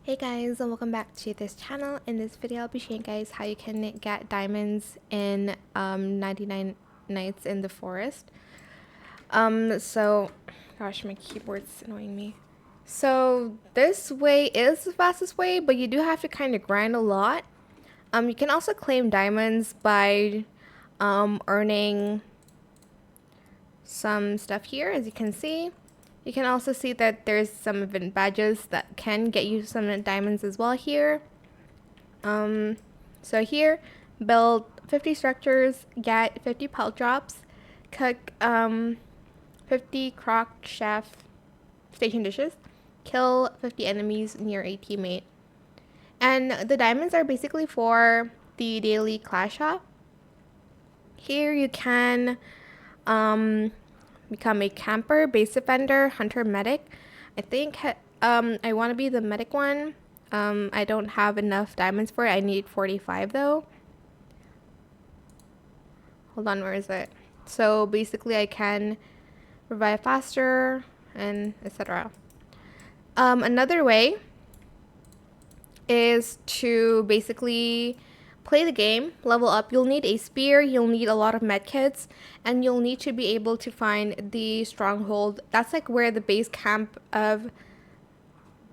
Hey guys, and welcome back to this channel. In this video I'll be showing you guys how you can get diamonds in 99 nights in the forest. Gosh, my keyboard's annoying me. So this way is the fastest way, but you do have to kind of grind a lot. You can also claim diamonds by earning some stuff here, as you can see. You can also see that there's some event badges that can get you some diamonds as well here. So here, build 50 structures, get 50 pelt drops, cook 50 crock chef station dishes, kill 50 enemies near a teammate. And the diamonds are basically for the daily clash shop. Here you can become a camper, base defender, hunter, medic. I think I want to be the medic one. I don't have enough diamonds for it. I need 45 though. Hold on, where is it? So basically I can revive faster and etc. Another way is to basically play the game, level up. You'll need a spear, you'll need a lot of medkits, and you'll need to be able to find the stronghold. That's like where the base camp of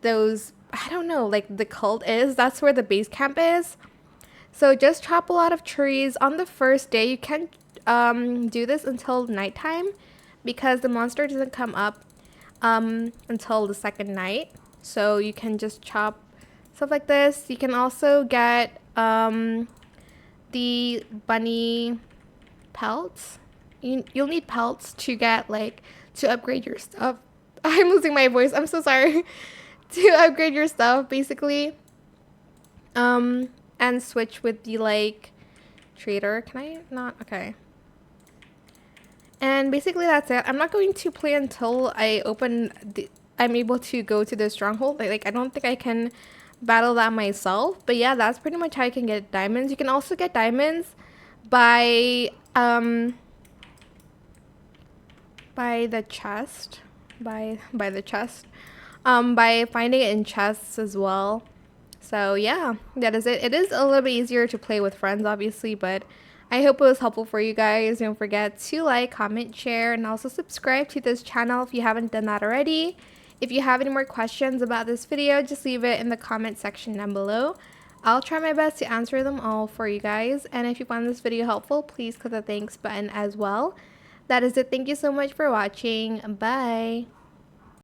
those, I don't know, like the cult is. That's where the base camp is. So just chop a lot of trees. On the first day, you can't do this until nighttime because the monster doesn't come up until the second night. So you can just chop stuff like this. You can also get the bunny pelts. You'll need pelts to get to upgrade your stuff. I'm losing my voice. I'm so sorry. To upgrade your stuff basically. And switch with the trader. Can I not? Okay. And basically that's it. I'm not going to play until I'm able to go to the stronghold. I don't think I can battle that myself, but yeah, that's pretty much how you can get diamonds. You can also get diamonds by the chest, by finding it in chests as well. So yeah, that is it. It is a little bit easier to play with friends obviously, but I hope it was helpful for you guys. Don't forget to like, comment, share, and also subscribe to this channel if you haven't done that already. If you have any more questions about this video, just leave it in the comment section down below. I'll try my best to answer them all for you guys. And if you found this video helpful, please click the thanks button as well. That is it. Thank you so much for watching. Bye.